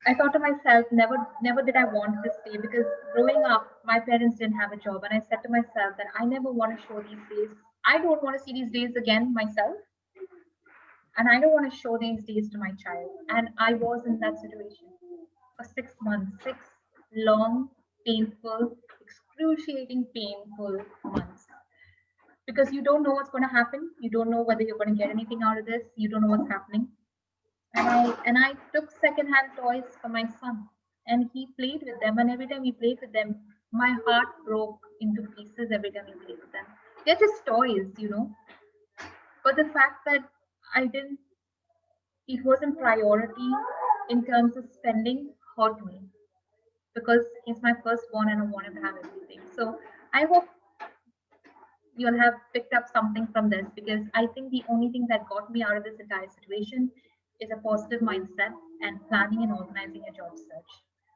I thought to myself, never did I want this day, because growing up, my parents didn't have a job, and I said to myself that I never want to show these days. I don't want to see these days again myself, and I don't want to show these days to my child. And I was in that situation for 6 months, 6 long, painful, excruciating, painful months. Because you don't know what's going to happen. You don't know whether you're going to get anything out of this. You don't know what's happening. And I took secondhand toys for my son, and he played with them. And every time he played with them, my heart broke into pieces every time he played with them. They're just toys. But the fact that I didn't, it wasn't priority in terms of spending hurt me, because he's my firstborn and I want him to have everything. So I hope you'll have picked up something from this, because I think the only thing that got me out of this entire situation is a positive mindset and planning and organizing a job search.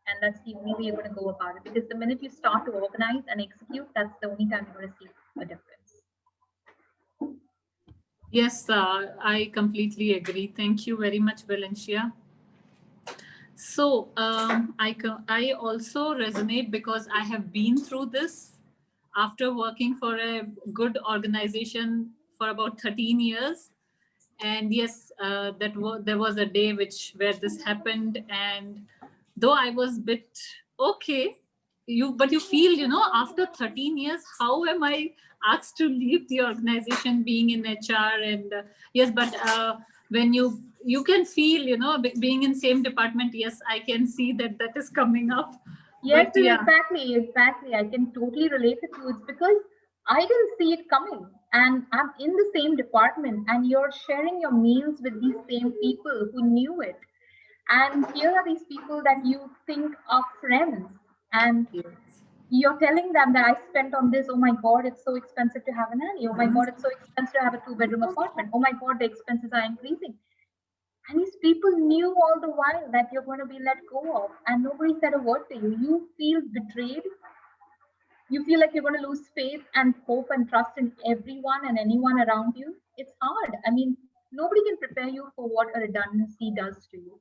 And that's the only way you're going to go about it, because the minute you start to organize and execute, that's the only time you're going to see a difference. Yes, I completely agree. Thank you very much, Valencia. So I also resonate because I have been through this after working for a good organization for about 13 years. And yes, there was a day where this happened, and though I was a bit okay, but you feel, after 13 years, how am I asked to leave the organization, being in HR? And yes, but when you can feel, being in same department, yes, I can see that is coming up. Yes, But yeah. exactly. I can totally relate with you. It's because I didn't see it coming, and I'm in the same department, and you're sharing your meals with these same people who knew it. And here are these people that you think are friends, and Yes. you're telling them that I spent on this. Oh my God, it's so expensive to have a nanny. Oh my God, it's so expensive to have a 2-bedroom apartment. Oh my God, the expenses are increasing. And these people knew all the while that you're going to be let go of, and nobody said a word to you. You feel betrayed. You feel like you're going to lose faith and hope and trust in everyone and anyone around you. It's hard. I mean, nobody can prepare you for what a redundancy does to you.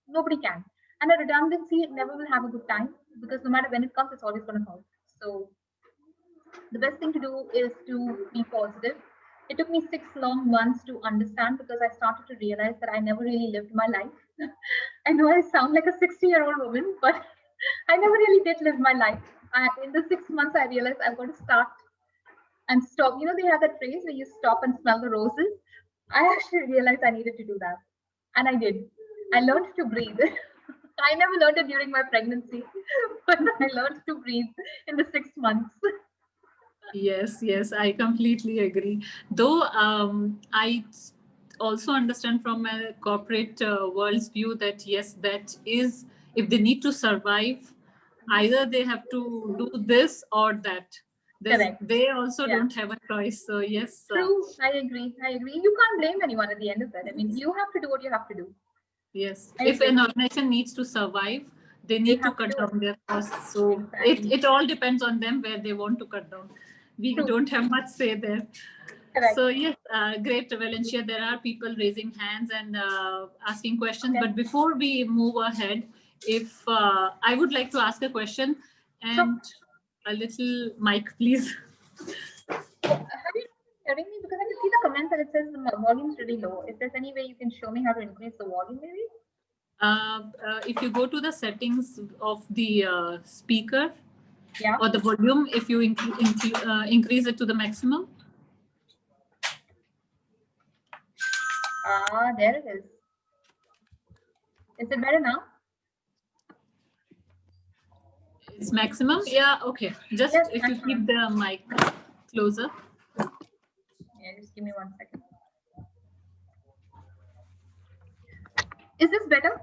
Nobody can. And a redundancy never will have a good time, because no matter when it comes, it's always going to hurt. So the best thing to do is to be positive. It took me 6 long months to understand, because I started to realize that I never really lived my life. I know I sound like a 60-year-old woman, but I never really did live my life. In the 6 months, I realized I'm going to start and stop. They have that phrase where you stop and smell the roses. I actually realized I needed to do that. And I did. I learned to breathe. I never learned it during my pregnancy, but I learned to breathe in the 6 months. Yes, yes, I completely agree. Though I also understand from a corporate world's view that yes, that is, if they need to survive, either they have to do this or that. Correct. They also Yeah. don't have a choice. So yes, True. I agree. I agree. You can't blame anyone at the end of that. I mean, you have to do what you have to do. yes. I If agree. an organization needs to survive, they They need to have to cut do it. down their costs. So Exactly. it all depends on them where they want to cut down. We True. don't have much say there. Correct. So yes, great, Valencia. There are people raising hands and asking questions. Okay. But before we move ahead, if I would like to ask a question, Sure. and a little mic, please. Have you been hearing me? Because I can see the comments and it says the volume's really low. If there's any way you can show me how to increase the volume, maybe? If you go to the settings of the speaker Yeah. or the volume, if you increase it to the maximum. Ah, there it is. Is it better now? It's maximum? Yeah, okay. Just Yes, if you maximum. keep the mic closer. Yeah, just give me 1 second. Is this better?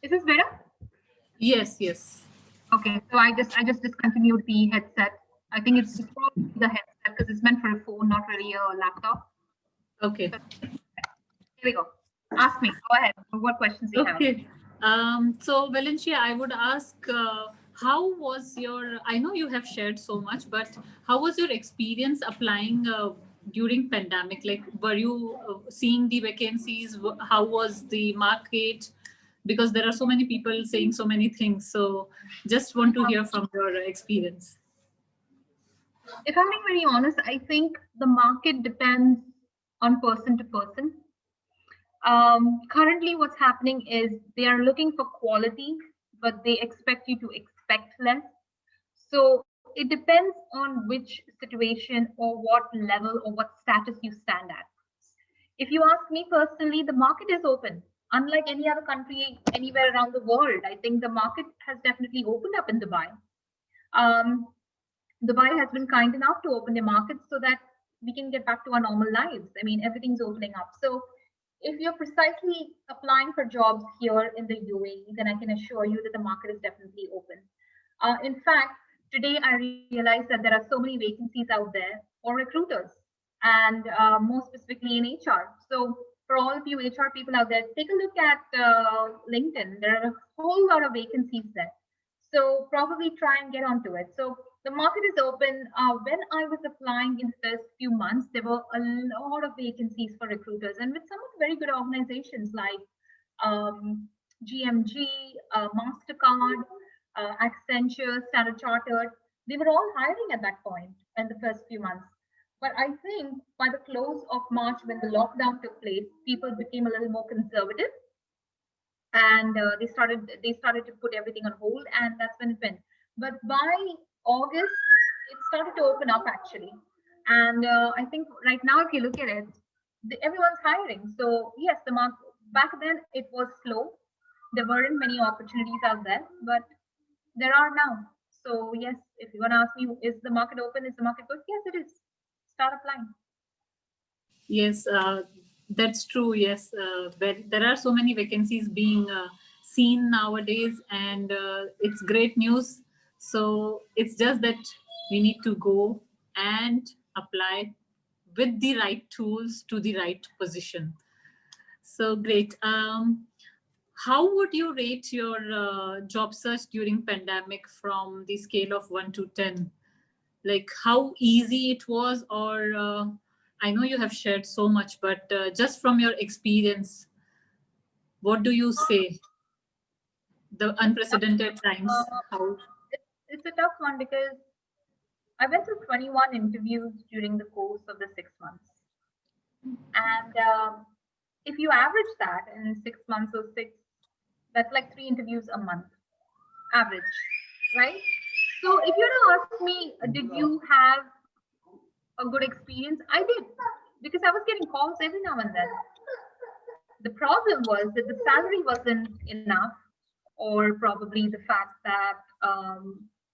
Is this better? Yes, yes. Okay, so I just discontinued the headset. I think it's probably the headset because it's meant for a phone, not really a laptop. Okay. So, here we go. Ask me. Go ahead. What questions do you have? Okay. So Valencia, I would ask, how was your, I know you have shared so much, but how was your experience applying during pandemic? Like, were you seeing the vacancies? How was the market? Because there are so many people saying so many things. So just want to hear from your experience. If I'm being very honest, I think the market depends on person to person. Currently, what's happening is they are looking for quality, but they expect you to expect less. So it depends on which situation or what level or what status you stand at. If you ask me personally, the market is open. Unlike any other country anywhere around the world, I think the market has definitely opened up in Dubai. Um, Dubai has been kind enough to open their markets so that we can get back to our normal lives. I mean, everything's opening up. So if you're precisely applying for jobs here in the UAE, then I can assure you that the market is definitely open. In fact, today I realized that there are so many vacancies out there for recruiters and more specifically in HR. So for all of you HR people out there, take a look at LinkedIn. There are a whole lot of vacancies there. So probably try and get onto it. So the market is open. When I was applying in the first few months, there were a lot of vacancies for recruiters, and with some of the very good organizations like GMG, Mastercard, Accenture, Standard Chartered. They were all hiring at that point in the first few months. But I think by the close of March, when the lockdown took place, people became a little more conservative, and they started to put everything on hold, and that's when it went. But by August, it started to open up actually, and I think right now, if you look at it, everyone's hiring. So yes, the market back then it was slow. There weren't many opportunities out there, but there are now. So yes, if you want to ask me, is the market open? Is the market good? Yes, it is. Start applying. Yes, that's true. Yes, there are so many vacancies being seen nowadays, and it's great news. So it's just that we need to go and apply with the right tools to the right position. So great. How would you rate your job search during pandemic from the scale of 1 to 10? Like how easy it was, or I know you have shared so much, but just from your experience, what do you say? The unprecedented times, Uh, how? it's a tough one because I went through 21 interviews during the course of the 6 months. And if you average that in 6 months or six, that's like three interviews a month, average, right? So if you were to ask me, did you have a good experience? I did, because I was getting calls every now and then. The problem was that the salary wasn't enough, or probably the fact that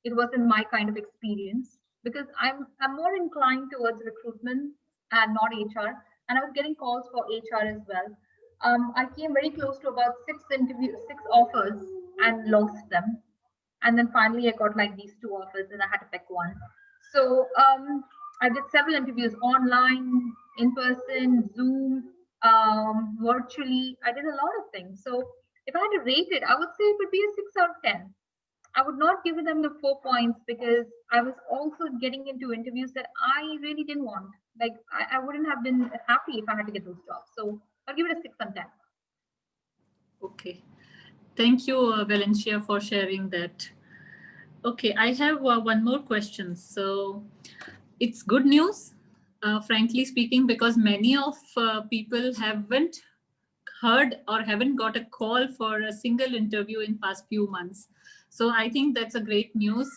it wasn't my kind of experience, because I'm more inclined towards recruitment and not HR, and I was getting calls for HR as well. I came very close to about six offers, and lost them, and then finally I got like these two offers, and I had to pick one. So I did several interviews online, in person, Zoom, virtually. I did a lot of things. So if I had to rate it, I would say it would be a 6 out of 10. I would not give them the 4 points because I was also getting into interviews that I really didn't want. Like I wouldn't have been happy if I had to get those jobs. So I'll give it a 6 on 10. Okay. Thank you, Valencia, for sharing that. Okay, I have one more question. So it's good news, frankly speaking, because many of people haven't heard or haven't got a call for a single interview in past few months. So I think that's a great news.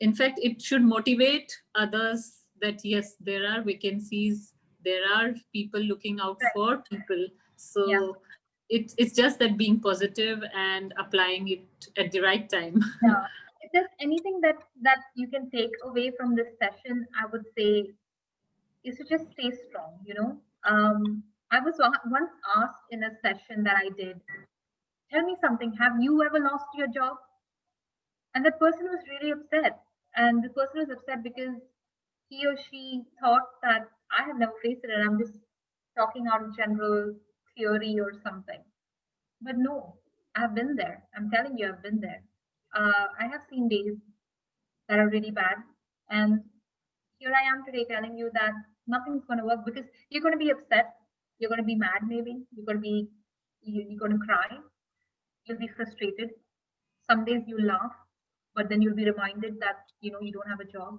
In fact, it should motivate others that yes, there are vacancies, there are people looking out Right. for people. So Yeah. it's just that being positive and applying it at the right time. Yeah. If there's anything that you can take away from this session, I would say is to just stay strong. I was once asked in a session that I did, tell me something. Have you ever lost your job? And that person was really upset. And the person was upset because he or she thought that I have never faced it and I'm just talking out of general theory or something. But no, I've been there. I'm telling you, I've been there. I have seen days that are really bad. And here I am today telling you that nothing's going to work because you're going to be upset. You're going to be mad, maybe. You're going to cry. You'll be frustrated. Some days you'll laugh, but then you'll be reminded that, you don't have a job.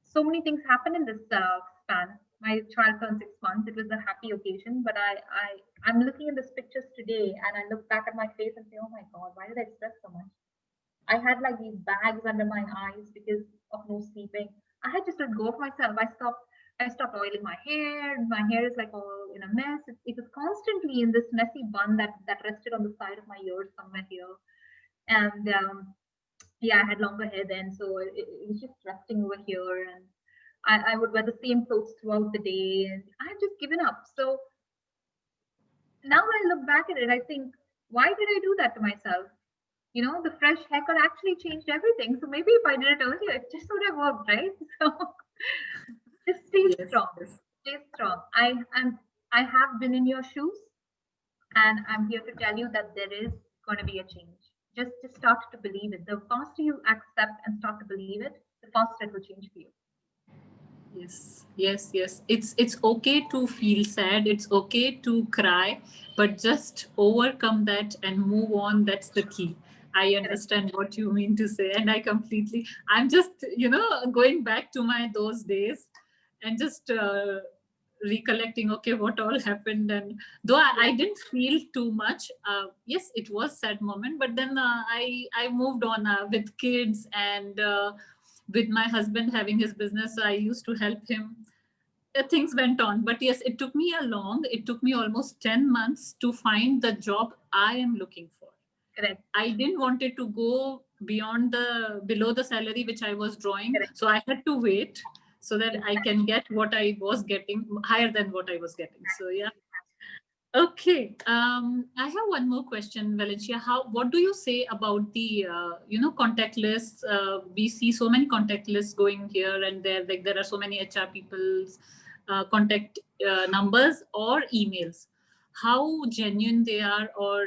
So many things happen in this span. My child turned 6 months. It was a happy occasion, but I'm looking at these pictures today and I look back at my face and say, oh my God, why did I stress so much? I had like these bags under my eyes because of no sleeping. I had just let go of myself. I stopped oiling my hair. My hair is like all in a mess. It was constantly in this messy bun that rested on the side of my ear somewhere here. And yeah, I had longer hair then, so it was just resting over here. And I would wear the same clothes throughout the day, and I had just given up. So now when I look back at it, I think, why did I do that to myself? The fresh haircut actually changed everything. So maybe if I did it earlier, it just would have worked, right? So just stay Yes, strong. yes. Stay strong. I have been in your shoes, and I'm here to tell you that there is going to be a change. Just start to believe it. The faster you accept and start to believe it, the faster it will change for you. Yes, yes, yes. It's okay to feel sad. It's okay to cry, but just overcome that and move on. That's the key. I Correct. understand what you mean to say, and I completely. I'm just going back to my those days, and just recollecting. Okay, what all happened, and though I didn't feel too much. Yes, it was sad moment, but then I moved on with kids and. With my husband having his business, I used to help him. Things went on, but yes, it took me almost 10 months to find the job I am looking for. Correct. I didn't want it to go below the salary which I was drawing. Correct. So I had to wait so that I can get what I was getting, higher than what I was getting. So yeah. Okay, I have one more question, Valencia. What do you say about the contact lists? We see so many contact lists going here and there. Like there are so many HR people's contact numbers or emails. How genuine they are, or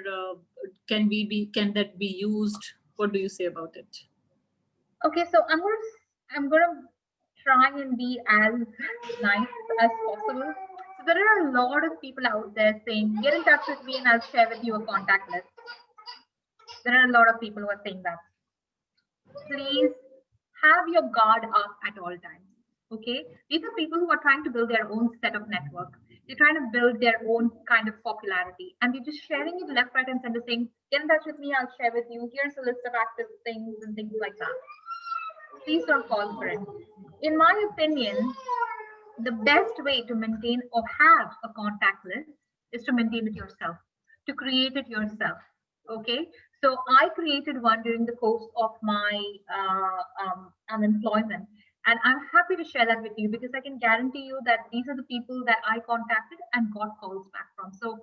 can that be used? What do you say about it? Okay, so I'm gonna try and be as nice as possible. So there are a lot of people out there saying, get in touch with me and I'll share with you a contact list. There are a lot of people who are saying that. Please have your guard up at all times. Okay, these are people who are trying to build their own set of network. They're trying to build their own kind of popularity, and they're just sharing it left, right, and center, saying, "Get in touch with me. I'll share with you. Here's a list of active things and things like that." Please don't fall for it. In my opinion, the best way to maintain or have a contact list is to maintain it yourself, to create it yourself. Okay, so I created one during the course of my unemployment, and I'm happy to share that with you because I can guarantee you that these are the people that I contacted and got calls back from. So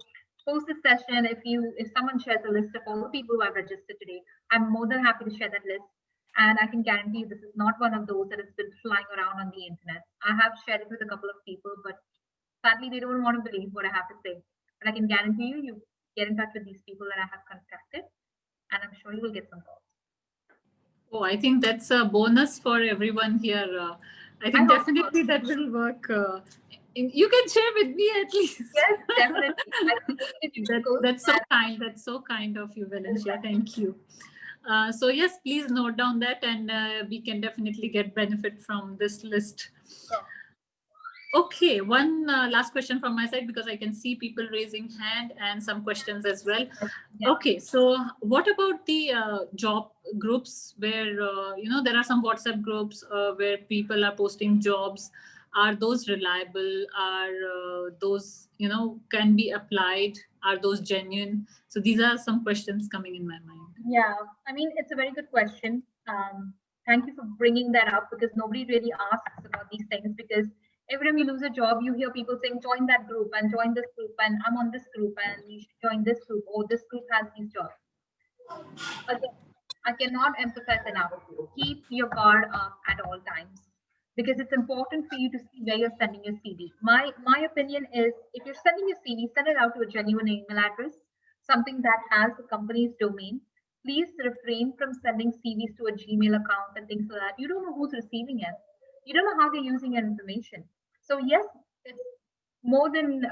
post this session, if someone shares a list of all the people who have registered today, I'm more than happy to share that list. And I can guarantee you this is not one of those that has been flying around on the internet. I have shared it with a couple of people, but sadly they don't want to believe what I have to say. But I can guarantee you, you get in touch with these people that I have contacted, and I'm sure you will get some calls. Oh, I think that's a bonus for everyone here. I think definitely that will work. You can share with me at least. Yes, definitely. That's so kind. That's so kind of you, Valencia. Thank you. So yes, please note down that, and we can definitely get benefit from this list. Sure. Okay, one last question from my side because I can see people raising hand and some questions as well. Yeah. Okay, so what about the job groups where there are some WhatsApp groups where people are posting jobs? Are those reliable? Are those can be applied? Are those genuine? So these are some questions coming in my mind. Yeah, I mean, it's a very good question. Thank you for bringing that up because nobody really asks about these things. Because every time you lose a job, you hear people saying, join that group and join this group, and I'm on this group, and you should join this group, or this group has these jobs. Again, I cannot emphasize enough. Keep your guard up at all times because it's important for you to see where you're sending your CV. My opinion is if you're sending your CV, send it out to a genuine email address, something that has the company's domain. Please refrain from sending CVs to a Gmail account and things like that. You don't know who's receiving it. You don't know how they're using your information. So yes, it's more than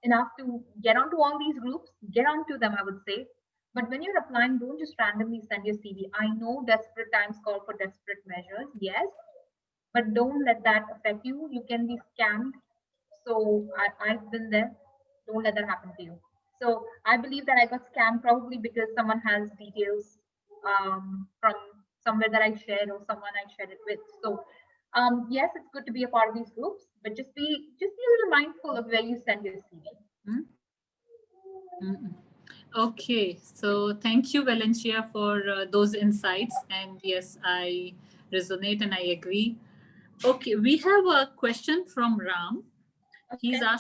enough to get onto all these groups. Get onto them, I would say, but when you're applying, don't just randomly send your CV. I know desperate times call for desperate measures, yes, but don't let that affect you. You can be scammed. So I've been there. Don't let that happen to you. So I believe that I got scammed probably because someone has details from somewhere that I shared or someone I shared it with. So yes, it's good to be a part of these groups, but just be a little mindful of where you send your CV. Mm-mm. Okay, so thank you, Valencia, for those insights. And yes, I resonate and I agree. Okay, we have a question from Ram. He's Okay. asked